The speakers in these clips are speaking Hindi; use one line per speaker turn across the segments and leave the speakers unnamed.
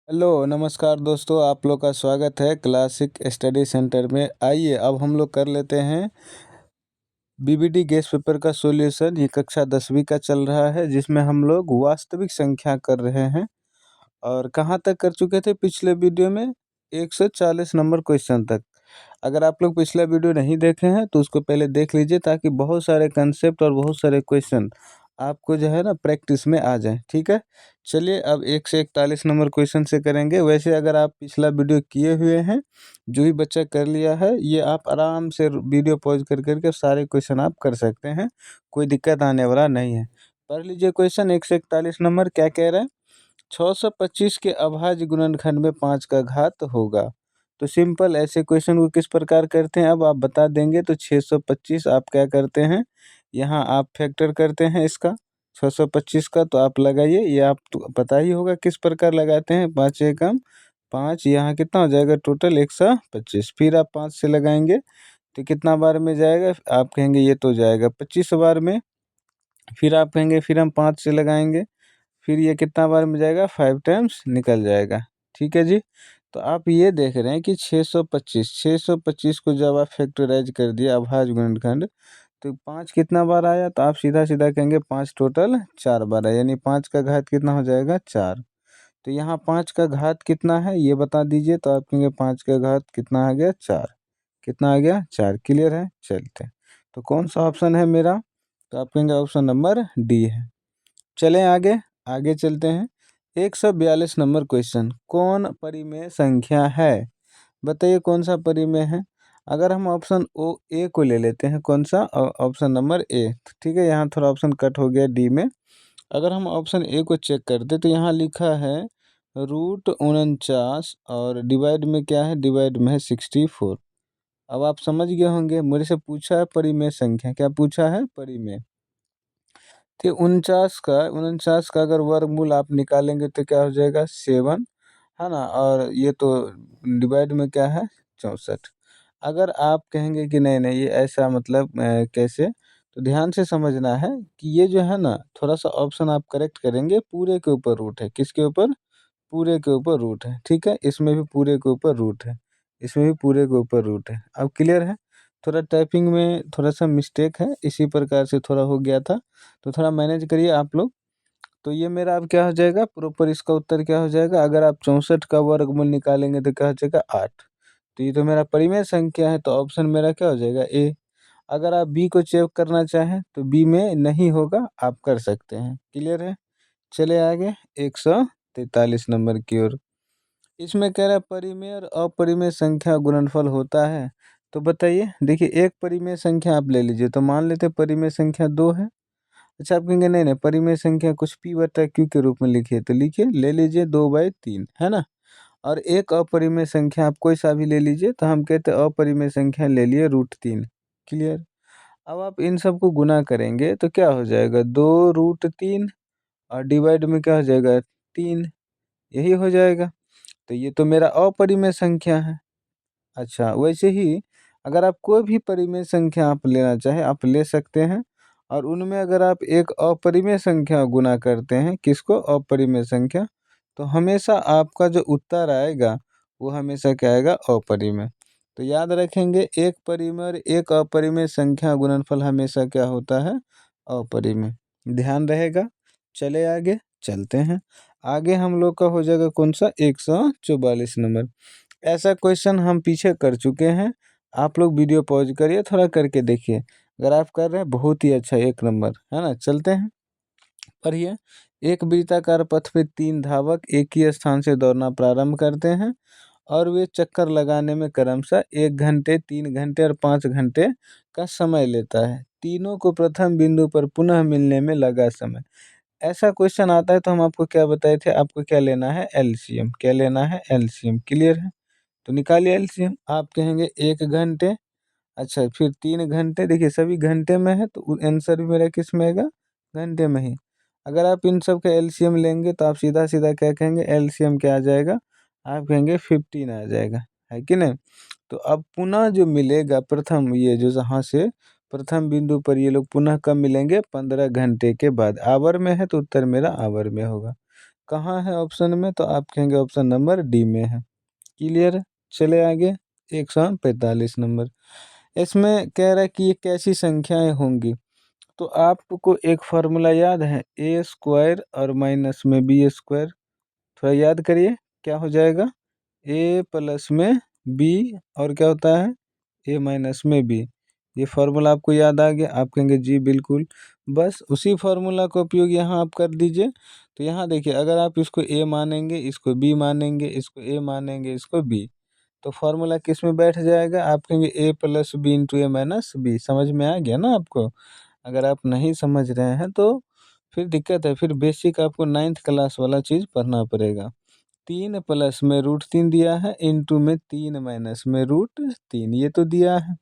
हेलो नमस्कार दोस्तों, आप लोग का स्वागत है क्लासिक स्टडी सेंटर में। आइए अब हम लोग कर लेते हैं बीबीडी गेस पेपर का सॉल्यूशन। ये कक्षा 10वीं का चल रहा है, जिसमें हम लोग वास्तविक संख्या कर रहे हैं। और कहाँ तक कर चुके थे पिछले वीडियो में? 140 नंबर क्वेश्चन तक। अगर आप लोग पिछला वीडियो नहीं देखे हैं तो उसको पहले देख लीजिए, ताकि बहुत सारे कंसेप्ट और बहुत सारे क्वेश्चन आपको जो है ना प्रैक्टिस में आ जाए। ठीक है, चलिए अब 1 से 41 नंबर क्वेश्चन से करेंगे। वैसे अगर आप पिछला वीडियो किए हुए हैं, जो भी बच्चा कर लिया है, ये आप आराम से वीडियो पॉज कर करके सारे क्वेश्चन आप कर सकते हैं, कोई दिक्कत आने वाला नहीं है। पढ़ लीजिए क्वेश्चन 1 से 41 नंबर क्या कह रहा है। 625 के अभाज्य गुणनखंड में 5 का घात होगा। तो सिंपल ऐसे क्वेश्चन को किस प्रकार करते हैं अब आप बता देंगे। तो 625 आप क्या करते हैं, यहाँ आप फैक्टर करते हैं इसका 625 का। तो आप लगाइए, ये आप तो पता ही होगा किस प्रकार लगाते हैं। 5 एकम 5, यहाँ कितना हो जाएगा टोटल 125। फिर आप 5 से लगाएंगे तो कितना बार में जाएगा, आप कहेंगे ये तो जाएगा 25 बार में। फिर आप कहेंगे फिर हम 5 से लगाएंगे, फिर ये कितना बार में जाएगा, 5 टाइम्स निकल जाएगा। ठीक है जी। तो आप ये देख रहे हैं कि 625 को जब आप फैक्टराइज कर दिया अभाज्य गुणनखंड, तो 5 कितना बार आया, तो आप सीधा सीधा कहेंगे 5 टोटल 4 बार आया, यानी 5 का घात कितना हो जाएगा 4। तो यहाँ 5 का घात कितना है ये बता दीजिए। तो आप कहेंगे 5 का घात कितना आ गया 4। कितना आ गया 4। क्लियर है, चलते हैं। तो कौन सा ऑप्शन है मेरा, तो आप कहेंगे ऑप्शन नंबर डी है। चलें आगे, आगे चलते हैं। 142 नंबर क्वेश्चन, कौन परिमेय संख्या है? बताइए कौन सा परिमेय है। अगर हम ऑप्शन ओ ए को ले लेते हैं, कौन सा, ऑप्शन नंबर ए। ठीक है, यहाँ थोड़ा ऑप्शन कट हो गया डी में। अगर हम ऑप्शन ए को चेक करते तो यहाँ लिखा है √49 और डिवाइड में क्या है, डिवाइड में है 64। अब आप समझ गए होंगे, मेरे से पूछा है परिमेय संख्या, क्या पूछा है, परिमेय। तो 49 का अगर वर्गमूल आप निकालेंगे तो क्या हो जाएगा 7, है ना। और ये तो डिवाइड में क्या है 64। अगर आप कहेंगे कि नहीं नहीं ये ऐसा मतलब कैसे, तो ध्यान से समझना है कि ये जो है ना, थोड़ा सा ऑप्शन आप करेक्ट करेंगे, पूरे के ऊपर रूट है। किसके ऊपर, पूरे के ऊपर रूट है। ठीक है, इसमें भी पूरे के ऊपर रूट है, इसमें भी पूरे के ऊपर रूट है। अब क्लियर है। थोड़ा टाइपिंग में थोड़ा सा मिस्टेक है, इसी प्रकार से थोड़ा हो गया था, तो थोड़ा मैनेज करिए आप लोग। तो ये मेरा अब क्या हो जाएगा, प्रॉपर इसका उत्तर क्या हो जाएगा। अगर आप 64 का वर्गमूल निकालेंगे तो क्या हो जाएगा 8। तो ये तो मेरा परिमेय संख्या है, तो ऑप्शन मेरा क्या हो जाएगा ए। अगर आप बी को चेक करना चाहें तो बी में नहीं होगा, आप कर सकते हैं। क्लियर है, चले आगे 143 नंबर की ओर। इसमें कह रहा है परिमेय और अपरिमेय संख्या गुणनफल होता है। तो बताइए, देखिए एक परिमेय संख्या आप ले लीजिए, तो मान लेते हैं परिमेय संख्या 2 है। अच्छा, आप कहेंगे नहीं नहीं परिमेय संख्या कुछ p बटा q के रूप में लिखिए, तो लिखिए, ले लीजिए 2/3, है ना। और एक अपरिमेय संख्या आप कोई सा भी ले लीजिए, तो हम कहते हैं अपरिमेय संख्या ले लिए √3। क्लियर। अब आप इन सबको गुना करेंगे तो क्या हो जाएगा 2√3, और डिवाइड में क्या हो जाएगा 3, यही हो जाएगा। तो ये तो मेरा अपरिमेय संख्या है। अच्छा, वैसे ही अगर आप कोई भी परिमेय संख्या आप लेना चाहें आप ले सकते हैं, और उनमें अगर आप एक अपरिमेय संख्या गुना करते हैं, किसको, अपरिमेय संख्या, तो हमेशा आपका जो उत्तर आएगा वो हमेशा क्या आएगा, अपरिमेय। तो याद रखेंगे, एक परिमेय और एक अपरिमेय संख्या गुणनफल हमेशा क्या होता है, अपरिमेय। ध्यान रहेगा। चले आगे चलते हैं। आगे हम लोग का हो जाएगा कौन सा, 144 नंबर। ऐसा क्वेश्चन हम पीछे कर चुके हैं, आप लोग वीडियो पॉज करिए, थोड़ा करके देखिए। अगर आप कर रहे हैं बहुत ही अच्छा, 1 नंबर, है ना। चलते हैं, पढ़िए। एक वृत्ताकार पथ पे 3 धावक एक ही स्थान से दौड़ना प्रारंभ करते हैं, और वे चक्कर लगाने में क्रमशः 1 घंटे, 3 घंटे और 5 घंटे का समय लेता है। तीनों को प्रथम बिंदु पर पुनः मिलने में लगा समय। ऐसा क्वेश्चन आता है तो हम आपको क्या बताए थे, आपको क्या लेना है, एलसीएम। क्या लेना है, एलसीएम। क्लियर है, तो निकालिए एलसीएम। आप कहेंगे 1 घंटे, अच्छा फिर 3 घंटे, देखिए सभी घंटे में है, तो आंसर भी मेरा किस में आएगा, घंटे में ही। अगर आप इन सब का एलसीएम लेंगे तो आप सीधा सीधा क्या कहेंगे, एलसीएम क्या आ जाएगा, आप कहेंगे 15 आ जाएगा, है कि नहीं। तो अब पुनः जो मिलेगा प्रथम, ये जो जहाँ से प्रथम बिंदु पर ये लोग पुनः कब मिलेंगे, 15 घंटे के बाद। आवर में है तो उत्तर मेरा आवर में होगा। कहाँ है ऑप्शन में, तो आप कहेंगे ऑप्शन नंबर डी में है। क्लियर है? चले आगे 145 नंबर। इसमें कह रहा है कि ये कैसी संख्याएं होंगी। तो आपको एक फार्मूला याद है, ए स्क्वायर और माइनस में बी स्क्वायर। थोड़ा याद करिए, क्या हो जाएगा, ए प्लस में बी और क्या होता है, ए माइनस में बी। ये फार्मूला आपको याद आ गया, आप कहेंगे जी बिल्कुल। बस उसी फार्मूला का उपयोग यहाँ आप कर दीजिए। तो यहाँ देखिए, अगर आप इसको ए मानेंगे, इसको बी मानेंगे, इसको ए मानेंगे, इसको बी, तो फार्मूला किस में बैठ जाएगा, आप कहेंगे ए प्लस बी इंटू ए माइनस बी। समझ में आ गया ना आपको? अगर आप नहीं समझ रहे हैं तो फिर दिक्कत है, फिर बेसिक आपको 9th क्लास वाला चीज़ पढ़ना पड़ेगा। 3 प्लस में √3 दिया है, इंटू में 3 माइनस में √3, ये तो दिया है।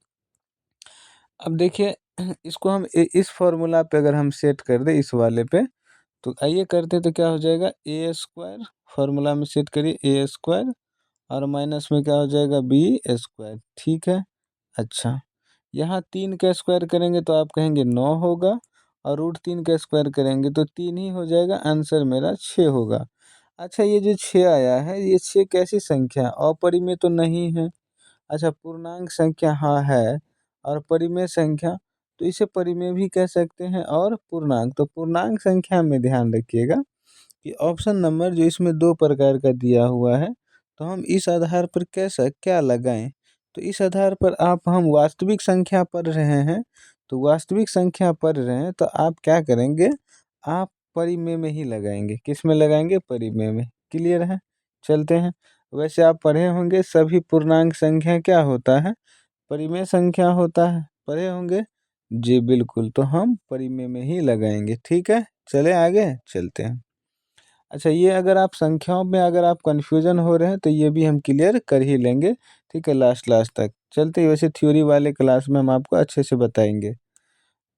अब देखिए इसको हम इस फॉर्मूला पे अगर हम सेट कर दें इस वाले पे, तो आइए करते तो क्या हो जाएगा, ए स्क्वायर फार्मूला में सेट करिए, ए स्क्वायर और माइनस में क्या हो जाएगा, बी स्क्वायर। ठीक है। अच्छा, यहाँ 3 का स्क्वायर करेंगे तो आप कहेंगे 9 होगा, और √3 का स्क्वायर करेंगे तो 3 ही हो जाएगा, आंसर मेरा 6 होगा। अच्छा, ये जो 6 आया है, ये 6 कैसी संख्या, अपरिमेय तो नहीं है। अच्छा, पूर्णांक संख्या हाँ है, और परिमेय संख्या, तो इसे परिमेय भी कह सकते हैं और पूर्णांक। तो पूर्णांक संख्या में ध्यान रखिएगा कि ऑप्शन नंबर जो इसमें 2 प्रकार का दिया हुआ है, तो हम इस आधार पर कैसा क्या लगाएं। तो इस आधार पर आप, हम वास्तविक संख्या पढ़ रहे हैं, तो वास्तविक संख्या पढ़ रहे हैं तो आप क्या करेंगे, आप परिमेय में ही लगाएंगे। किस में लगाएंगे, परिमेय में। क्लियर है? चलते हैं। वैसे आप पढ़े होंगे सभी पूर्णांक संख्या क्या होता है, परिमेय संख्या होता है, पढ़े होंगे। जी बिल्कुल, तो हम परिमेय में ही लगाएंगे। ठीक है, चले आगे चलते हैं। अच्छा, ये अगर आप संख्याओं में अगर आप कन्फ्यूजन हो रहे हैं तो ये भी हम क्लियर कर ही लेंगे। ठीक है, लास्ट लास्ट तक चलते हैं। वैसे थ्योरी वाले क्लास में हम आपको अच्छे से बताएंगे।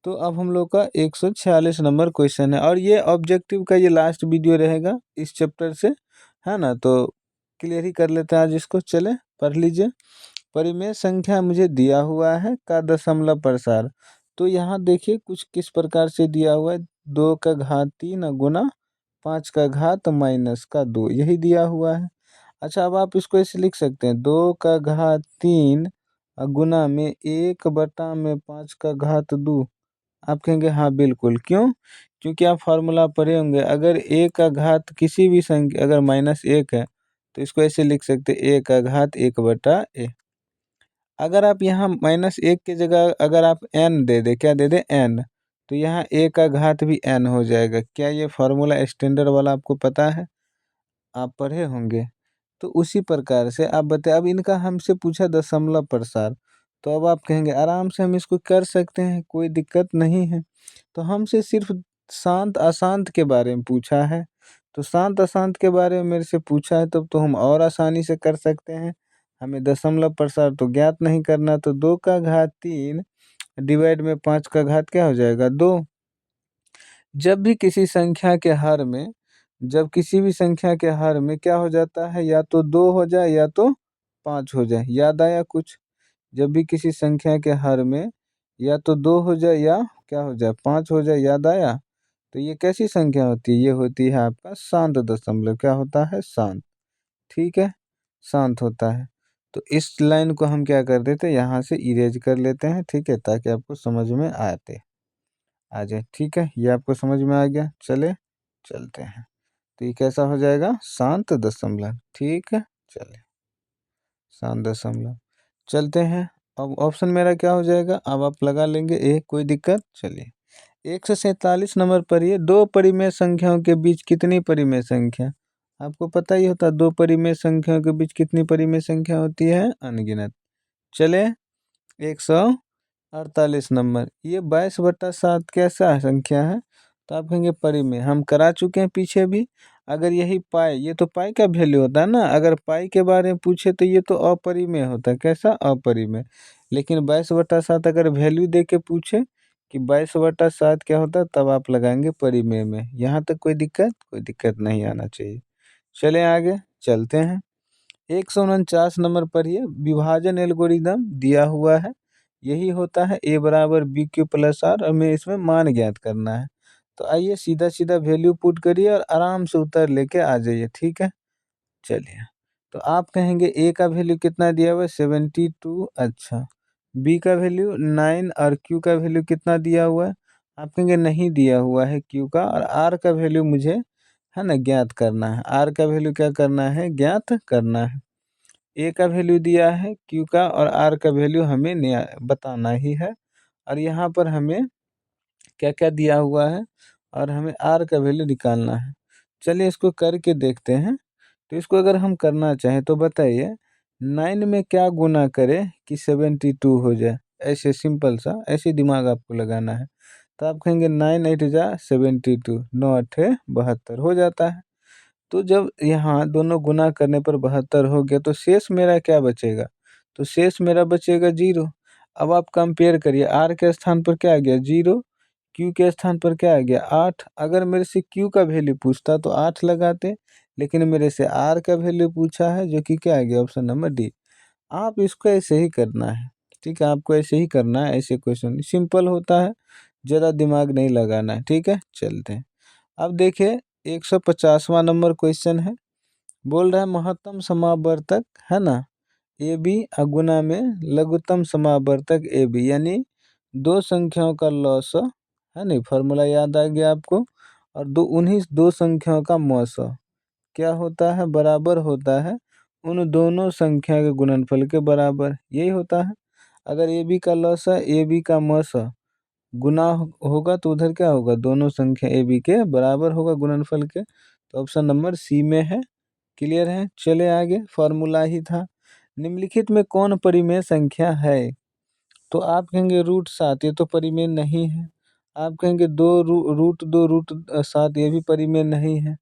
तो अब हम लोग का 146 नंबर क्वेश्चन है, और ये ऑब्जेक्टिव का ये लास्ट वीडियो रहेगा इस चैप्टर से, है ना। तो क्लियर ही कर लेते हैं आज इसको, चले पढ़ लीजिए। परिमेय संख्या मुझे दिया हुआ है का दशमलव प्रसार। तो यहाँ देखिए कुछ किस प्रकार से दिया हुआ है, 2 का घात 3 गुना 5 का घात माइनस का 2, यही दिया हुआ है। अच्छा, अब आप इसको ऐसे लिख सकते हैं, 2 का घात 3 गुना में 1 बटा में 5 का घात 2। आप कहेंगे हाँ बिल्कुल, क्यों? क्योंकि आप फार्मूला पढ़े होंगे, अगर ए का घात किसी भी संख्या अगर -1 है, तो इसको ऐसे लिख सकते हैं, ए का घात 1 बटा ए। अगर आप यहाँ -1 की जगह अगर आप n दे दे, क्या दे दे, n, तो यहाँ a का घात भी n हो जाएगा। क्या ये फार्मूला स्टैंडर्ड वाला आपको पता है, आप पढ़े होंगे। तो उसी प्रकार से आप बताए, अब इनका हमसे पूछा दशमलव प्रसार, तो अब आप कहेंगे आराम से हम इसको कर सकते हैं, कोई दिक्कत नहीं है। तो हमसे सिर्फ शांत अशांत के बारे में पूछा है, तो शांत अशांत के बारे में मेरे से पूछा है, तब तो हम और आसानी से कर सकते हैं। हमें दशमलव प्रसार तो ज्ञात नहीं करना, तो 2 का घात 3 डिवाइड में 5 का घात क्या हो जाएगा, 2। जब भी किसी संख्या के हर में, जब किसी भी संख्या के हर में क्या हो जाता है, या तो 2 हो जाए या तो 5 हो जाए। याद आया कुछ? जब भी किसी संख्या के हर में या तो 2 हो जाए या क्या हो जाए, 5 हो जाए। याद आया? तो ये कैसी संख्या होती है, ये होती है आपका शांत दशमलव। क्या होता है, शांत। ठीक है, शांत होता है। तो इस लाइन को हम क्या कर देते हैं, यहाँ से इरेज कर लेते हैं। ठीक है, ताकि आपको समझ में आ जाए। ठीक है, ये आपको समझ में आ गया। चले चलते हैं। तो ये कैसा हो जाएगा, शांत दशमलव। ठीक है, चले शांत दशमलव। चलते हैं। अब ऑप्शन मेरा क्या हो जाएगा, अब आप लगा लेंगे ए, कोई दिक्कत। चलिए 147 नंबर पर, ये दो परिमेय संख्याओं के बीच कितनी परिमेय संख्या, आपको पता ही होता, दो परिमेय संख्याओं के बीच कितनी परिमेय संख्या होती है, अनगिनत। चले 148 नंबर, ये 22/7 कैसा संख्या है, तो आप कहेंगे परिमेय। हम करा चुके हैं पीछे भी। अगर यही पाई, ये तो पाई का वैल्यू होता है ना, अगर पाई के बारे में पूछे तो ये तो अपरिमेय होता है। कैसा, अपरिमेय। लेकिन 22/7 अगर वैल्यू दे के पूछे कि 22/7 क्या होता है, तब आप लगाएंगे परिमेय में। यहाँ तक कोई दिक्कत नहीं आना चाहिए। चले आगे चलते हैं। 149 नंबर पर, ये विभाजन एल्गोरिदम दिया हुआ है, यही होता है a बराबर bq प्लस r, हमें इसमें मान ज्ञात करना है। तो आइए सीधा सीधा वैल्यू पुट करिए और आराम से उत्तर लेके आ जाइए, ठीक है। चलिए, तो आप कहेंगे ए का वैल्यू कितना दिया हुआ है 72, अच्छा। बी का वैल्यू 9 और क्यू का वैल्यू कितना दिया हुआ है, आप कहेंगे नहीं दिया हुआ है क्यू का, और आर का वैल्यू मुझे है ना ज्ञात करना है। आर का वैल्यू क्या करना है, ज्ञात करना है। ए का वैल्यू दिया है क्यू का, और आर का वैल्यू हमें बताना ही है। और यहाँ पर हमें क्या क्या दिया हुआ है, और हमें आर का वैल्यू निकालना है। चलिए इसको करके देखते हैं। तो इसको अगर हम करना चाहें तो बताइए 9 में क्या गुना करें कि 72 हो जाए। ऐसे सिंपल सा ऐसे दिमाग आपको लगाना है। तो आप कहेंगे 9 8 जा 72, 9 8 72 हो जाता है। तो जब यहाँ दोनों गुना करने पर 72 हो गया तो शेष मेरा क्या बचेगा, तो शेष मेरा बचेगा 0। अब आप कंपेयर करिए, आर के स्थान पर क्या आ गया 0, क्यू के स्थान पर क्या आ गया 8। अगर मेरे से क्यू का वैल्यू पूछता तो 8 लगाते, लेकिन मेरे से आर का वैल्यू पूछा है जो कि क्या आ गया ऑप्शन नंबर डी। आप इसको ऐसे ही करना है, ठीक है, आपको ऐसे ही करना है। ऐसे क्वेश्चन सिंपल होता है, ज़्यादा दिमाग नहीं लगाना है, ठीक है। चलते हैं, अब देखिए 150वां नंबर क्वेश्चन है। बोल रहा है महत्तम समावर्तक है ना ए बी गुना में लघुत्तम समावर्तक ए बी, यानी दो संख्याओं का लॉस है नहीं, फॉर्मूला याद आ गया आपको। और उन्हीं दो संख्याओं का मौस क्या होता है, बराबर होता है उन दोनों संख्या के गुणनफल के बराबर, यही होता है। अगर ए बी का लॉस है, ए बी का मौस गुना होगा तो उधर क्या होगा, दोनों संख्या ए बी के बराबर होगा गुणनफल के। तो ऑप्शन नंबर सी में है। क्लियर है, चले आगे, फॉर्मूला ही था। निम्नलिखित में कौन परिमेय संख्या है, तो आप कहेंगे √7, ये तो परिमेय नहीं है। आप कहेंगे √2 √7, ये भी परिमेय नहीं है।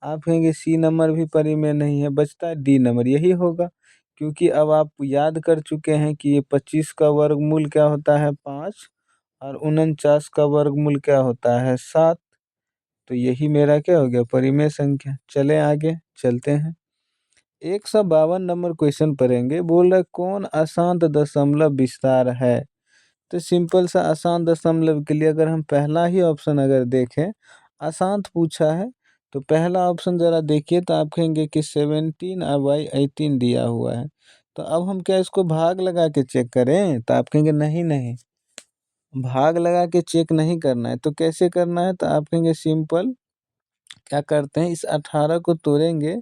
आप कहेंगे सी नंबर भी परिमेय नहीं है, बचता है डी नंबर, यही होगा। क्योंकि अब आप याद कर चुके हैं कि ये 25 का वर्गमूल क्या होता है 5, और 49 का वर्गमूल क्या होता है 7। तो यही मेरा क्या हो गया, परिमेय संख्या। चले आगे चलते हैं, 152 नंबर क्वेश्चन पढ़ेंगे। बोल रहा है कौन अशांत दशमलव विस्तार है। तो सिंपल सा अशांत दशमलव के लिए अगर हम पहला ही ऑप्शन अगर देखें, अशांत पूछा है, तो पहला ऑप्शन ज़रा देखिए तो आप कहेंगे कि 17/18 दिया हुआ है। तो अब हम क्या इसको भाग लगा के चेक करें, तो आप कहेंगे नहीं नहीं, भाग लगा के चेक नहीं करना है। तो कैसे करना है, तो आप कहेंगे सिंपल क्या करते हैं, इस 18 को तोड़ेंगे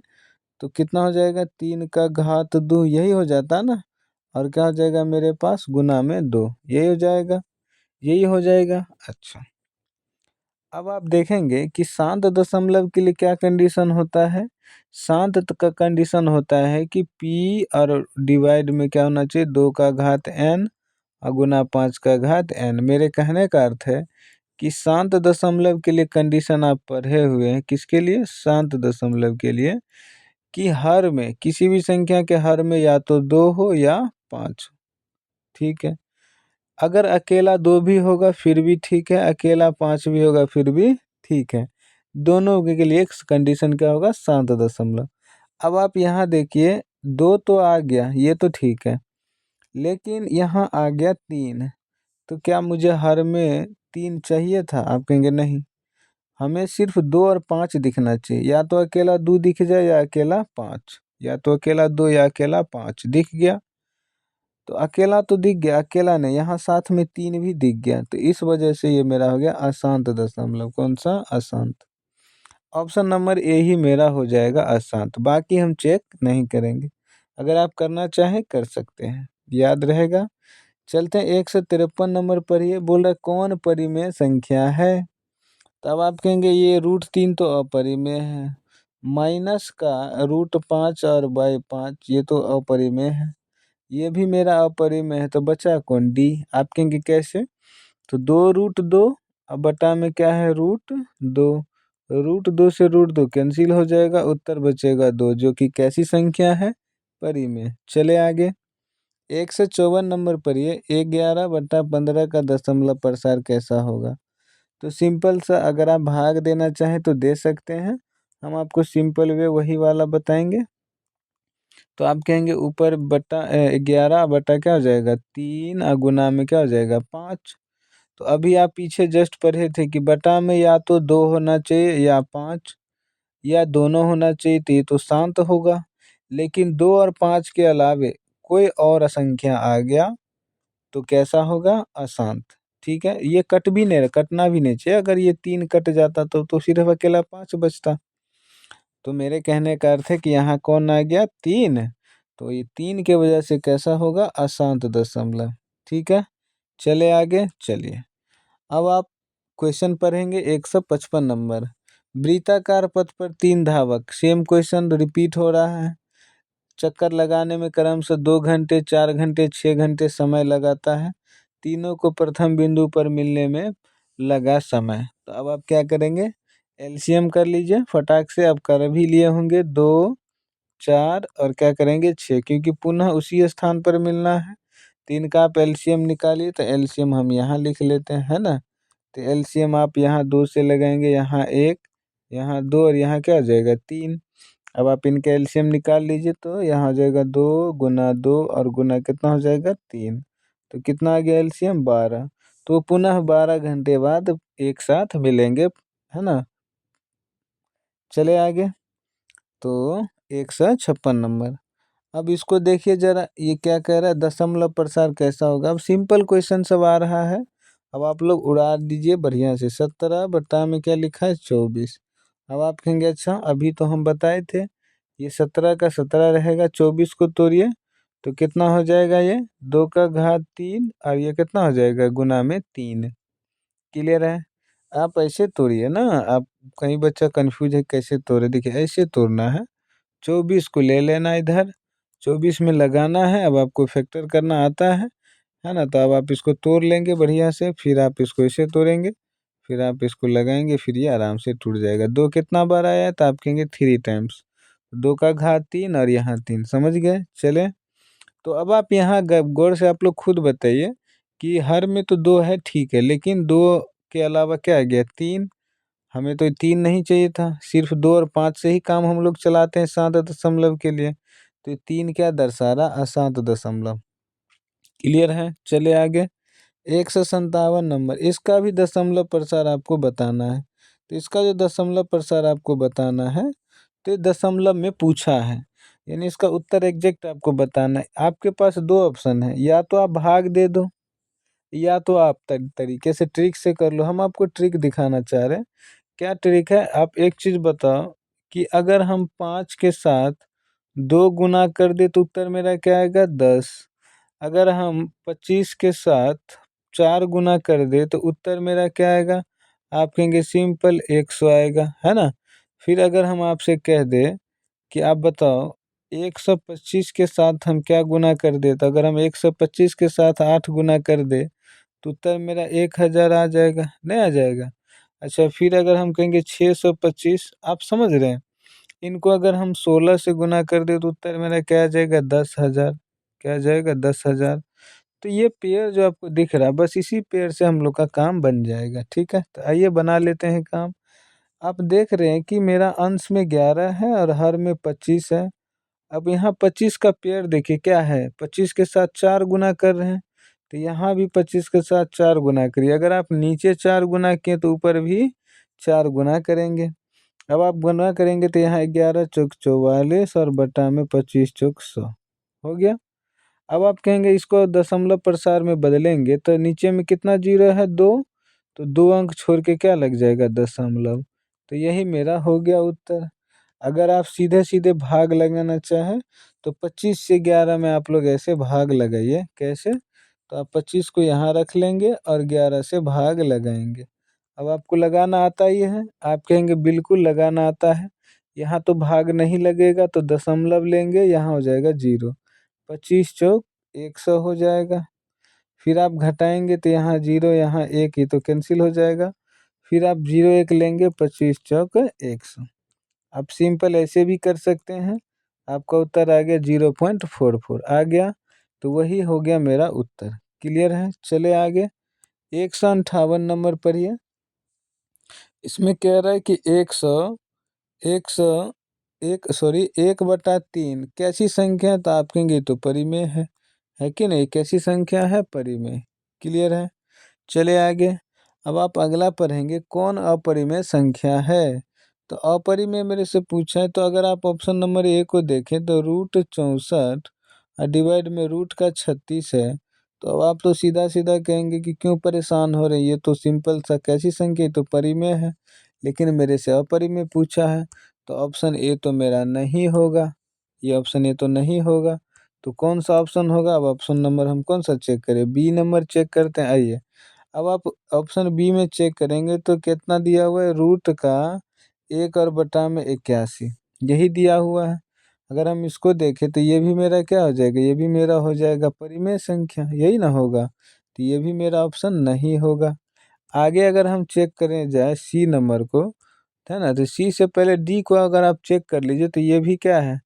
तो कितना हो जाएगा, 3 का घात 2, यही हो जाता ना। और क्या हो जाएगा मेरे पास, गुना में 2, यही हो जाएगा, यही हो जाएगा। अच्छा, अब आप देखेंगे कि शांत दशमलव के लिए क्या कंडीशन होता है। शांत का कंडीशन होता है कि p और डिवाइड में क्या होना चाहिए, 2 का घात n और गुना 5 का घात n। मेरे कहने का अर्थ है कि शांत दशमलव के लिए कंडीशन आप पढ़े हुए हैं, किसके लिए, शांत दशमलव के लिए, कि हर में किसी भी संख्या के हर में या तो 2 हो या 5, ठीक है। अगर अकेला 2 भी होगा फिर भी ठीक है, अकेला 5 भी होगा फिर भी ठीक है। दोनों के लिए एक कंडीशन क्या होगा, शांत दशमलव। अब आप यहाँ देखिए 2 तो आ गया, ये तो ठीक है, लेकिन यहाँ आ गया 3। तो क्या मुझे हर में 3 चाहिए था, आप कहेंगे नहीं, हमें सिर्फ 2 और 5 दिखना चाहिए। या तो अकेला 2 दिख जाए या अकेला 5, या तो अकेला 2 या अकेला 5 दिख गया। तो अकेला तो दिख गया, अकेला नहीं, यहाँ साथ में 3 भी दिख गया। तो इस वजह से ये मेरा हो गया अशांत दशमलव। कौन सा, अशांत। ऑप्शन नंबर ए ही मेरा हो जाएगा अशांत, बाकी हम चेक नहीं करेंगे। अगर आप करना चाहें कर सकते हैं, याद रहेगा। चलते हैं 153 नंबर पढ़िए। बोल रहा है कौन परिमेय संख्या है। तब आप कहेंगे ये √3 तो अपरिमेय है, माइनस का √5 और बाई 5 ये तो अपरिमेय है, ये भी मेरा अपरिमेय है। तो बचा कौन, डी। आप कहेंगे कैसे, तो 2 √2 अब बटा में क्या है √2, √2 से √2 कैंसिल हो जाएगा, उत्तर बचेगा 2, जो कि कैसी संख्या है, परिमेय। चले आगे 154 नंबर पर, ये 11/15 का दशमलव प्रसार कैसा होगा। तो सिंपल सा, अगर आप भाग देना चाहें तो दे सकते हैं, हम आपको सिंपल वे वही वाला बताएंगे। तो आप कहेंगे ऊपर बटा 11 बटा क्या हो जाएगा 3 और गुना में क्या हो जाएगा 5। तो अभी आप पीछे जस्ट पढ़े थे कि बटा में या तो 2 होना चाहिए या 5 या दोनों होना चाहिए, तो ये तो शांत होगा। लेकिन 2 और 5 के अलावे कोई और असंख्या आ गया तो कैसा होगा? अशांत। ठीक है, ये कटना भी नहीं चाहिए। अगर ये 3 कट जाता तो सिर्फ अकेला 5 बचता। तो मेरे कहने का अर्थ है कि यहाँ कौन आ गया? 3। तो ये 3 के वजह से कैसा होगा? अशांत दशमलव। ठीक है, चले आगे। चलिए, अब आप क्वेश्चन पढ़ेंगे 155 नंबर। वृत्ताकार पथ पर 3 धावक। सेम क्वेश्चन रिपीट हो रहा है। चक्कर लगाने में क्रमशः 2 घंटे, 4 घंटे, 6 घंटे समय लगाता है। तीनों को प्रथम बिंदु पर मिलने में लगा समय। तो अब आप क्या करेंगे? एलसीएम कर लीजिए फटाक से। आप कर भी लिए होंगे 2, 4 और क्या करेंगे 6, क्योंकि पुनः उसी स्थान पर मिलना है। 3 का आप एलसीएम निकालिए, तो एलसीएम हम यहाँ लिख लेते हैं, है ना। तो एलसीएम आप यहाँ 2 से लगाएंगे, यहाँ 1, यहाँ 2 और यहाँ क्या हो जाएगा? 3। अब आप इनका एलसीएम निकाल लीजिए, तो यहाँ हो जाएगा 2 गुना 2 और गुना कितना हो जाएगा? 3। तो कितना आ गया एलसीएम? 12। तो पुनः 12 घंटे बाद एक साथ मिलेंगे, है ना। चले आगे। तो 156 नंबर। अब इसको देखिए जरा, ये क्या कह रहा है? दशमलव प्रसार कैसा होगा? अब सिंपल क्वेश्चन सब आ रहा है। अब आप लोग उड़ा दीजिए बढ़िया से। 17 बटा में क्या लिखा है? 24। अब आप कहेंगे अच्छा अभी तो हम बताए थे ये 17 का 17 रहेगा, 24 को तोड़िए तो कितना हो जाएगा? ये 2 का घात 3 और ये कितना हो जाएगा? गुना में 3। क्लियर है? आप ऐसे तोड़िए ना। आप कहीं बच्चा कंफ्यूज है कैसे तोड़े, देखिए ऐसे तोड़ना है। 24 को ले लेना इधर, 24 में लगाना है। अब आपको फैक्टर करना आता है ना। तो अब आप इसको तोड़ लेंगे बढ़िया से, फिर आप इसको ऐसे तोड़ेंगे, फिर आप इसको लगाएंगे, फिर ये आराम से टूट जाएगा। 2 कितना बार आया है? तो आप कहेंगे 3 टाइम्स। 2 का घात 3 और यहाँ 3। समझ गए? चले, तो अब आप यहाँ गौर से आप लोग खुद बताइए कि हर में तो 2 है, ठीक है, लेकिन 2 के अलावा क्या आ गया? 3। हमें तो 3 नहीं चाहिए था, सिर्फ 2 और 5 से ही काम हम लोग चलाते हैं शांत दशमलव के लिए। तो 3 क्या दर्शा रहा? अशांत दशमलव। क्लियर है? चले आगे। 157 नंबर। इसका भी दशमलव प्रसार आपको बताना है। तो इसका जो दशमलव प्रसार आपको बताना है, तो ये दशमलव में पूछा है, यानी इसका उत्तर एग्जैक्ट आपको बताना है। आपके पास 2 ऑप्शन है, या तो आप भाग दे दो, या तो आप तरीके से ट्रिक से कर लो। हम आपको ट्रिक दिखाना चाह रहे हैं। क्या ट्रिक है? आप एक चीज बताओ कि अगर हम 5 के साथ 2 गुना कर दे तो उत्तर मेरा क्या आएगा? 10। अगर हम 25 के साथ 4 गुना कर दे तो उत्तर मेरा क्या आएगा? आप कहेंगे सिंपल 100 आएगा, है ना। फिर अगर हम आपसे कह दे कि आप बताओ 125 के साथ हम क्या गुना कर दे, तो अगर हम 125 के साथ 8 गुना कर दे तो उत्तर मेरा 1000 आ जाएगा, नहीं आ जाएगा? अच्छा, फिर अगर हम कहेंगे 625, आप समझ रहे हैं, इनको अगर हम 16 से गुना कर दे तो उत्तर मेरा क्या आ जाएगा? 10,000। क्या आ जाएगा? 10,000। तो ये पेयर जो आपको दिख रहा है, बस इसी पेयर से हम लोग का काम बन जाएगा। ठीक है, तो आइए बना लेते हैं काम। आप देख रहे हैं कि मेरा अंश में 11 है और हर में 25 है। अब यहाँ 25 का पेयर देखिए क्या है? 25 के साथ 4 गुना कर रहे हैं, तो यहाँ भी 25 के साथ 4 गुना करिए। अगर आप नीचे 4 गुना किए तो ऊपर भी 4 गुना करेंगे। अब आप गुना करेंगे तो यहाँ 11 चौक 44 और बटा में 25 चौक 100 हो गया। अब आप कहेंगे इसको दशमलव प्रसार में बदलेंगे तो नीचे में कितना जीरो है? 2। तो 2 अंक छोड़ के क्या लग जाएगा? दशमलव। तो यही मेरा हो गया उत्तर। अगर आप सीधे सीधे भाग लगाना चाहें तो 25 से 11 में आप लोग ऐसे भाग लगाइए। कैसे? तो आप 25 को यहाँ रख लेंगे और 11 से भाग लगाएंगे। अब आपको लगाना आता ही है? आप कहेंगे बिल्कुल लगाना आता है। यहाँ तो भाग नहीं लगेगा तो दशमलव लेंगे, यहाँ हो जाएगा 0। 25 चौक 100 हो जाएगा। फिर आप घटाएंगे तो यहाँ 0 यहाँ 1 ही तो कैंसिल हो जाएगा। फिर आप 0 1 लेंगे, 25 चौक 100। आप सिंपल ऐसे भी कर सकते हैं। आपका उत्तर आ गया 0.44 आ गया। तो वही हो गया मेरा उत्तर। क्लियर है? चले आगे। 158 नंबर पढ़िए। इसमें कह रहा है कि 100 1/3 कैसी संख्या है? तो आप कहेंगे तो परिमेय है कि नहीं? कैसी संख्या है? परिमेय। क्लियर है? चले आगे। अब आप अगला पढ़ेंगे, कौन अपरिमेय संख्या है। तो अपरिमेय मेरे से पूछा है, तो अगर आप ऑप्शन नंबर ए को देखें तो √64 और डिवाइड में रूट का 36 है। तो अब आप तो सीधा सीधा कहेंगे कि क्यों परेशान हो रहे हैं, ये तो सिंपल सा कैसी संख्या, ये तो परिमेय है। लेकिन मेरे से अपरिमेय पूछा है, तो ऑप्शन ए तो मेरा नहीं होगा, ये ऑप्शन ए तो नहीं होगा। तो कौन सा ऑप्शन होगा। अब ऑप्शन नंबर हम कौन सा चेक करें, बी नंबर चेक करते हैं। आइए, अब आप ऑप्शन बी में चेक करेंगे तो कितना दिया हुआ है, रूट का 1/81, यही दिया हुआ है। अगर हम इसको देखें तो ये भी मेरा क्या हो जाएगा, ये भी मेरा हो जाएगा परिमेय संख्या, यही ना होगा। तो ये भी मेरा ऑप्शन नहीं होगा। आगे अगर हम चेक करें जाए सी नंबर को, है ना, तो सी से पहले डी को अगर आप चेक कर लीजिए तो ये भी क्या है,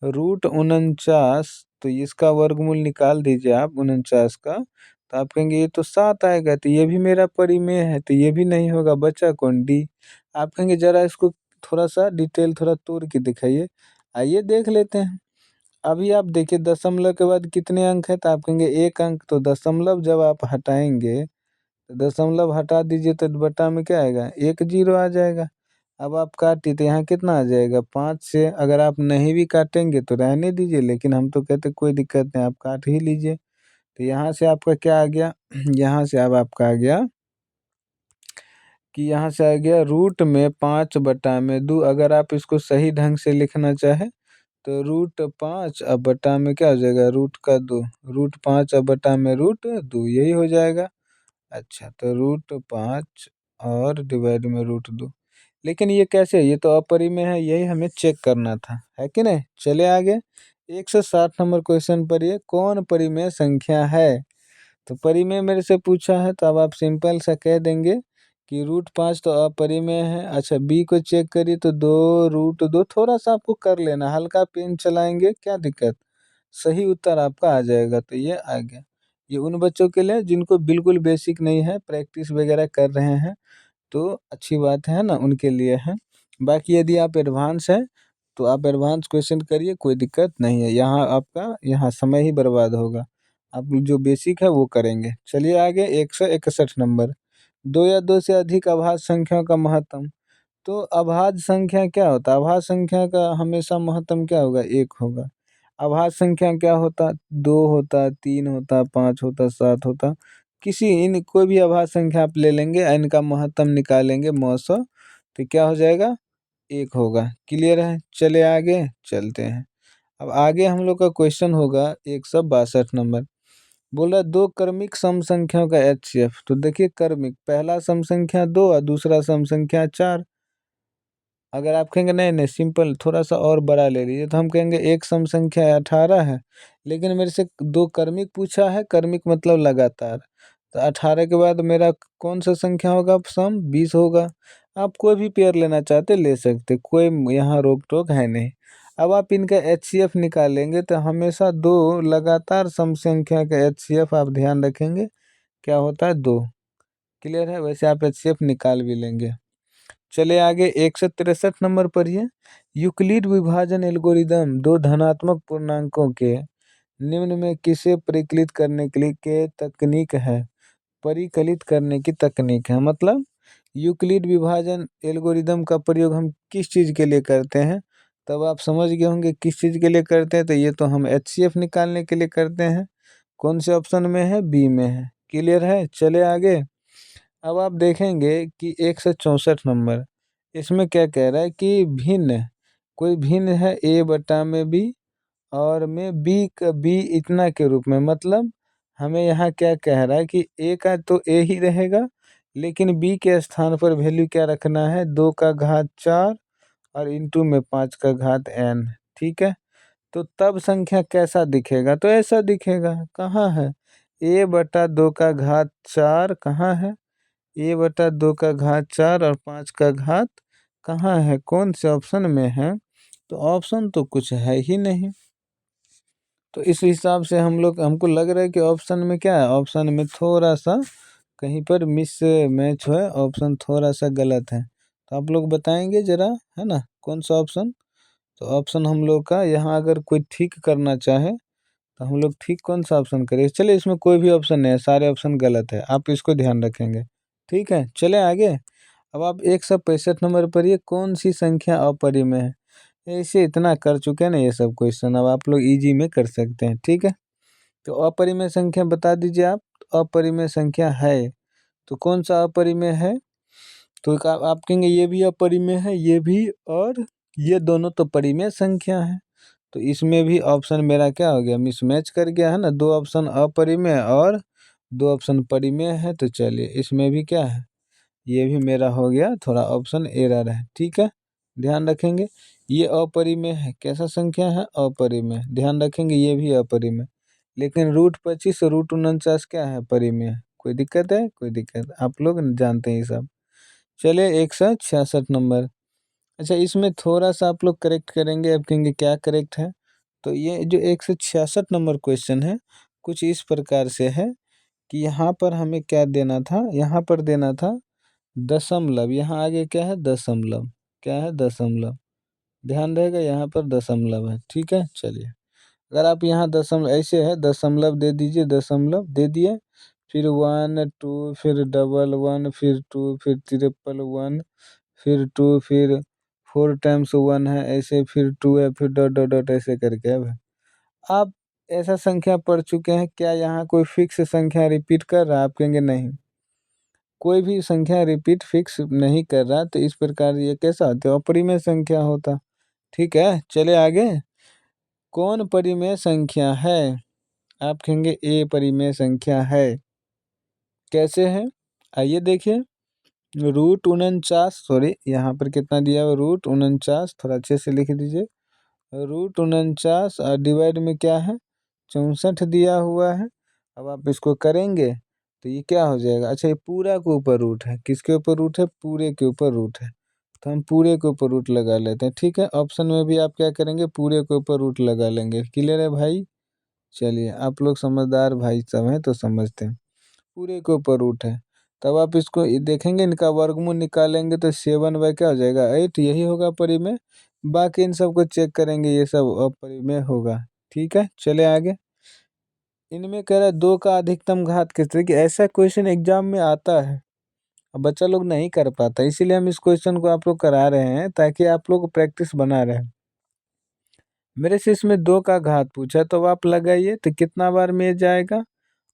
√49। तो इसका वर्गमूल निकाल दीजिए आप 49 का, तो आप कहेंगे ये तो 7 आएगा, तो ये भी मेरा परिमेय है, तो ये भी नहीं होगा। बचा कौन, डी। आप कहेंगे जरा इसको थोड़ा सा डिटेल थोड़ा तोड़ के दिखाइए। आइए देख लेते हैं। अभी आप देखिए दशमलव के बाद कितने अंक है, तो आप कहेंगे एक अंक। तो दशमलव जब आप हटाएंगे, तो दशमलव हटा दीजिए तो बटा में क्या आएगा, एक जीरो आ जाएगा। अब आप काटिए तो यहाँ कितना आ जाएगा, 5 से। अगर आप नहीं भी काटेंगे तो रहने दीजिए, लेकिन हम तो कहते कोई दिक्कत नहीं, आप काट ही लीजिए। तो यहाँ से आपका क्या आ गया, यहाँ से अब आपका आ गया कि यहाँ से आ गया √5/2। अगर आप इसको सही ढंग से लिखना चाहे तो √5 अब बटा में क्या हो जाएगा, रूट का 2, √5 अब बटा में √2, यही हो जाएगा। अच्छा, तो √5 और डिवाइड में √2। लेकिन ये कैसे है, ये तो अपरिमेय है, यही हमें चेक करना था, है कि नहीं। चले आगे, 160 नंबर क्वेश्चन पर, ये कौन परिमेय संख्या है। तो परिमेय मेरे से पूछा है, तो अब आप सिंपल सा कह देंगे कि √5 तो अपरिमेय है। अच्छा, बी को चेक करिए तो 2√2, थोड़ा सा आपको कर लेना, हल्का पेन चलाएंगे, क्या दिक्कत, सही उत्तर आपका आ जाएगा। तो ये आ गया। ये उन बच्चों के लिए जिनको बिल्कुल बेसिक नहीं है, प्रैक्टिस वगैरह कर रहे हैं, तो अच्छी बात है ना, उनके लिए है। बाकी यदि आप एडवांस हैं तो आप एडवांस क्वेश्चन करिए, कोई दिक्कत नहीं है। यहाँ आपका यहाँ समय ही बर्बाद होगा, आप जो बेसिक है वो करेंगे। चलिए आगे, 161 नंबर, दो या दो से अधिक अभाज्य संख्याओं का महत्तम। तो अभाज्य संख्या क्या होता है, अभाज्य संख्या का हमेशा महत्तम क्या होगा, एक होगा। अभाज्य संख्या क्या होता, दो होता, तीन होता, पाँच होता, सात होता। किसी इन कोई भी अभाज्य संख्या आप ले लेंगे, इनका महत्तम निकालेंगे मौसो, तो क्या हो जाएगा, एक होगा। क्लियर है। चले आगे चलते हैं। अब आगे हम लोग का क्वेश्चन होगा 162 नंबर। बोल रहा दो क्रमिक सम संख्याओं का HCF। तो देखिए क्रमिक, पहला सम संख्या 2 और दूसरा सम संख्या 4। अगर आप कहेंगे नहीं नहीं सिंपल थोड़ा सा और बड़ा ले लीजिए, तो हम कहेंगे एक सम संख्या 18 है, लेकिन मेरे से दो क्रमिक पूछा है, क्रमिक मतलब लगातार। तो 18 के बाद मेरा कौन सा संख्या होगा, सम 20 होगा। आप कोई भी पेयर लेना चाहते ले सकते, कोई यहाँ रोक टोक है नहीं। अब आप इनका HCF निकालेंगे तो हमेशा दो लगातार सम संख्या का HCF आप ध्यान रखेंगे क्या होता है, दो। क्लियर है, वैसे आप HCF निकाल भी लेंगे। चले आगे, 163 नंबर पर ही यूक्लिड विभाजन एल्गोरिदम दो धनात्मक पूर्णांकों के निम्न में किसे परिकलित करने के लिए के तकनीक है, परिकलित करने की तकनीक है। मतलब यूक्लिड विभाजन एल्गोरिदम का प्रयोग हम किस चीज़ के लिए करते हैं, तब आप समझ गए होंगे किस चीज़ के लिए करते हैं। तो ये तो हम HCF निकालने के लिए करते हैं। कौन से ऑप्शन में है, बी में है। क्लियर है। चले आगे। अब आप देखेंगे कि 164 नंबर, इसमें क्या कह रहा है कि भिन्न, कोई भिन्न है A/B और में बी का बी इतना के रूप में। मतलब हमें यहाँ क्या कह रहा है कि ए का तो ए ही रहेगा, लेकिन बी के स्थान पर वैल्यू क्या रखना है, 2 का घात 4 और इंटू में 5 का घात n। ठीक है, तो तब संख्या कैसा दिखेगा, तो ऐसा दिखेगा। कहाँ है, A/2 का घात 4 कहाँ है, A/2 का घात 4 और 5 का घात कहाँ है, कौन से ऑप्शन में है। तो ऑप्शन तो कुछ है ही नहीं। तो इस हिसाब से हम लोग, हमको लग रहा है कि ऑप्शन में क्या है, ऑप्शन में थोड़ा सा कहीं पर मिस मैच है, ऑप्शन थोड़ा सा गलत है। तो आप लोग बताएंगे जरा, है ना, कौन सा ऑप्शन। तो ऑप्शन हम लोग का यहाँ अगर कोई ठीक करना चाहे तो हम लोग ठीक कौन सा ऑप्शन करेंगे? चलिए इसमें कोई भी ऑप्शन नहीं है, सारे ऑप्शन गलत है, आप इसको ध्यान रखेंगे। ठीक है, चले आगे। अब आप 165 नंबर पर ये कौन सी संख्या अपरिमेय है? ऐसे इतना कर चुके हैं ना ये सब क्वेश्चन, अब आप लोग इजी में कर सकते हैं। ठीक है, तो अपरिमेय संख्या बता दीजिए आप। अपरिमेय संख्या है तो कौन सा अपरिमेय है? तो आप कहेंगे ये भी अपरिमेय है, ये भी, और ये दोनों तो परिमेय संख्या है। तो इसमें भी ऑप्शन मेरा क्या हो गया, मिसमैच कर गया है ना। दो ऑप्शन अपरिमेय और दो ऑप्शन परिमेय है। तो चलिए इसमें भी क्या है, ये भी मेरा हो गया थोड़ा ऑप्शन एरर है। ठीक है, ध्यान रखेंगे। ये अपरिमेय है, कैसा संख्या है? अपरिमेय। ध्यान रखेंगे ये भी अपरिमेय। लेकिन रूट 25 रूट 49 क्या है? परिमेय। कोई दिक्कत है? कोई दिक्कत? आप लोग जानते हैं ये सब। चलिए 166 नंबर। अच्छा, इसमें थोड़ा सा आप लोग करेक्ट करेंगे, अब कहेंगे क्या करेक्ट है। तो ये जो 166 नंबर क्वेश्चन है कुछ इस प्रकार से है कि यहाँ पर हमें क्या देना था, यहाँ पर देना था दशमलव, यहाँ आगे क्या है? दशमलव। क्या है? दशमलव। ध्यान रहेगा यहाँ पर दशमलव है। ठीक है, चलिए अगर आप यहाँ दशमलव ऐसे है, दशमलव दे दीजिए, दशमलव दे दिए, फिर 1 2 फिर डबल 1 फिर 2 फिर 1 फिर 2 फिर 4 टाइम्स 1 है ऐसे, फिर 2 है, फिर डॉट डॉट डॉट ऐसे करके। अब आप ऐसा संख्या पढ़ चुके हैं, क्या यहाँ कोई फिक्स संख्या रिपीट कर रहा है? आप कहेंगे नहीं, कोई भी संख्या रिपीट फिक्स नहीं कर रहा, तो इस प्रकार ये कैसा होता? अपरिमेय संख्या होता। ठीक है, चले आगे। कौन परिमेय संख्या है? आप कहेंगे ए परिमेय संख्या है। कैसे है? आइए देखिए। रूट 49, सॉरी यहाँ पर कितना दिया हुआ? रूट 49, थोड़ा अच्छे से लिख दीजिए। रूट 49 और डिवाइड में क्या है? 64 दिया हुआ है। अब आप इसको करेंगे तो ये क्या हो जाएगा? अच्छा, ये पूरा के ऊपर रूट है। किसके ऊपर रूट है? पूरे के ऊपर रूट है। तो हम पूरे के ऊपर रूट लगा लेते हैं। ठीक है, ऑप्शन में भी आप क्या करेंगे? पूरे के ऊपर रूट लगा लेंगे। क्लियर है भाई? चलिए, आप लोग समझदार भाई सब हैं तो समझते हैं। पूरे के ऊपर रूट है, तब आप इसको देखेंगे, इनका वर्गमूल निकालेंगे तो 7 क्या हो जाएगा? 8। यही होगा परिमेय। बाकी इन सबको चेक करेंगे, ये सब अपरिमेय होगा। ठीक है, चले आगे। इनमें कह रहा है 2 का अधिकतम घात किस तरह की? ऐसा क्वेश्चन एग्जाम में आता है, अब बच्चा लोग नहीं कर पाता, इसीलिए हम इस क्वेश्चन को आप लोग करा रहे हैं ताकि आप लोग प्रैक्टिस बना रहे। मेरे से इसमें 2 का घात पूछा, तो अब आप लगाइए तो कितना बार में जाएगा।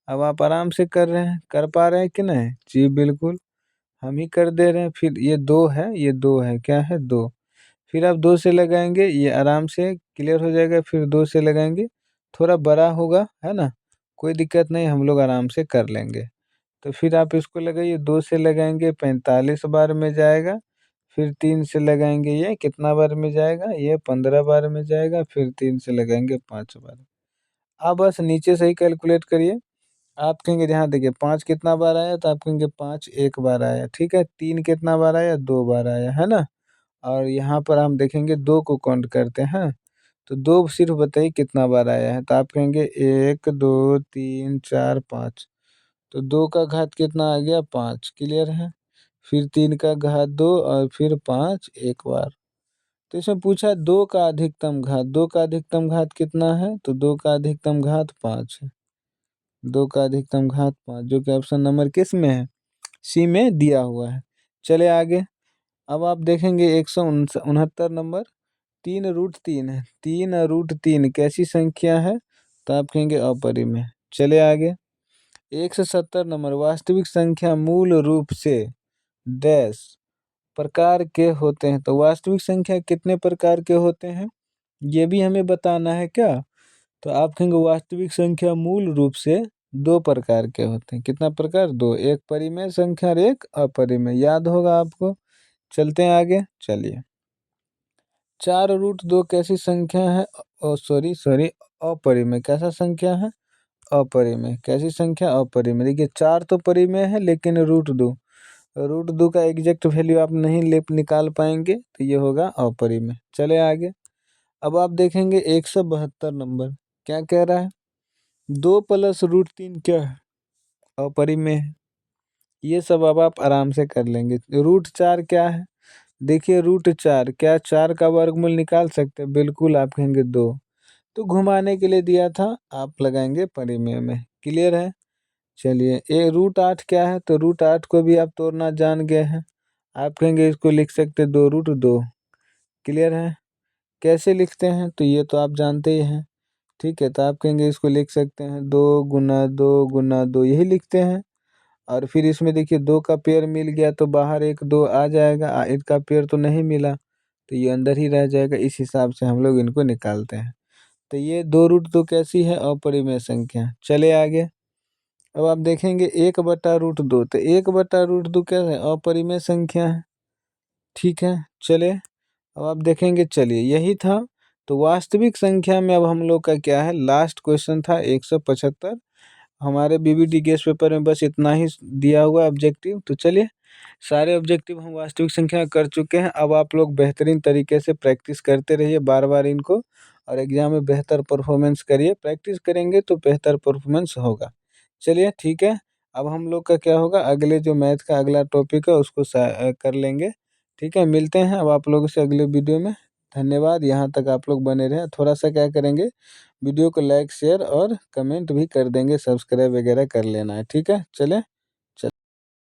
अब आप आराम से कर रहे हैं, कर पा रहे हैं कि नहीं? जी बिल्कुल, हम ही कर दे रहे हैं। फिर ये 2 है, ये 2 है, क्या है? 2। फिर आप 2 से लगाएंगे, ये आराम से क्लियर हो जाएगा। फिर 2 से लगाएंगे, थोड़ा बड़ा होगा, है ना? कोई दिक्कत नहीं, हम लोग आराम से कर लेंगे। तो फिर आप इसको लगाइए, 2 से लगाएंगे 45 बार में जाएगा। फिर 3 से लगाएंगे, ये कितना बार में जाएगा? ये 15 बार में जाएगा। फिर 3 से लगाएंगे 5 बार। आप बस नीचे से ही कैलकुलेट करिए। आप कहेंगे ध्यान देखिए, 5 कितना बार आया? तो आप कहेंगे 5 एक बार आया। ठीक है, 3 कितना बार आया? 2 बार आया, है ना? और यहाँ पर हम देखेंगे 2 को काउंट करते हैं, तो 2 सिर्फ बताइए कितना बार आया है? तो आप कहेंगे 1 2 3 4 5। तो 2 का घात कितना आ गया? 5। क्लियर है? फिर 3 का घात 2 और फिर 5 एक बार। तो इसमें पूछा 2 का अधिकतम घात। 2 का अधिकतम घात कितना है? तो 2 का अधिकतम घात 5 है। 2 का अधिकतम घात 5, जो कि ऑप्शन नंबर किस में है? सी में दिया हुआ है। चले आगे। अब आप देखेंगे 169 नंबर। 3 रूट 3 है। 3 रूट 3 कैसी संख्या है? तो आप कहेंगे अपरिमेय। चले आगे। 170 नंबर। वास्तविक संख्या मूल रूप से डैश प्रकार के होते हैं। तो वास्तविक संख्या कितने प्रकार के होते हैं, ये भी हमें बताना है क्या? तो आप कहेंगे वास्तविक संख्या मूल रूप से 2 प्रकार के होते हैं। कितना प्रकार? 2। एक परिमेय संख्या और एक अपरिमेय, याद होगा आपको। चलते हैं आगे, चलिए। 4 रूट 2 कैसी संख्या है? सॉरी सॉरी, अपरिमेय। कैसा संख्या है? अपरिमेय। कैसी संख्या? अपरिमेय। देखिए 4 तो परिमेय है, लेकिन रूट 2 का एग्जैक्ट वैल्यू आप नहीं ले निकाल पाएंगे, तो ये होगा अपरिमेय। चले आगे। अब आप देखेंगे 172 नंबर। क्या कह रहा है? 2 + रूट 3 क्या है? अपरिमेय है। ये सब अब आप आराम से कर लेंगे। रूट 4 क्या है? देखिए रूट 4, क्या 4 का वर्गमूल निकाल सकते हैं? बिल्कुल, आप कहेंगे 2। तो घुमाने के लिए दिया था, आप लगाएंगे परिमेय में। क्लियर है। चलिए, ये रूट 8 क्या है, तो रूट 8 को भी आप तोड़ना जान गए हैं। आप कहेंगे इसको लिख सकते 2√2। क्लियर है। कैसे लिखते हैं, तो ये तो आप जानते ही हैं। ठीक है, तो आप कहेंगे इसको लिख सकते हैं 2 × 2 × 2, यही लिखते हैं। और फिर इसमें देखिए 2 का पेयर मिल गया तो बाहर 1 2 आ जाएगा, 1 का पेयर तो नहीं मिला तो ये अंदर ही रह जाएगा। इस हिसाब से हम लोग इनको निकालते हैं। तो ये 2√2 कैसी है, अपरिमेय संख्या। चले आगे। अब आप देखेंगे 1/√2, तो 1/√2 क्या है, अपरिमेय संख्या है। ठीक है, चले अब आप देखेंगे, चलिए यही था। तो वास्तविक संख्या में अब हम लोग का क्या है, लास्ट क्वेश्चन था 175। हमारे बीबीटी गेस पेपर में बस इतना ही दिया हुआ ऑब्जेक्टिव। तो चलिए, सारे ऑब्जेक्टिव हम वास्तविक संख्या कर चुके हैं। अब आप लोग बेहतरीन तरीके से प्रैक्टिस करते रहिए बार बार इनको, और एग्जाम में बेहतर परफॉर्मेंस करिए। प्रैक्टिस करेंगे तो बेहतर परफॉर्मेंस होगा। चलिए ठीक है। अब हम लोग का क्या होगा, अगले जो मैथ का अगला टॉपिक है उसको कर लेंगे। ठीक है, मिलते हैं अब आप लोगों से अगले वीडियो में। धन्यवाद, यहाँ तक आप लोग बने रहें। थोड़ा सा क्या करेंगे, वीडियो को लाइक शेयर और कमेंट भी कर देंगे, सब्सक्राइब वगैरह कर लेना है। ठीक है, चलें।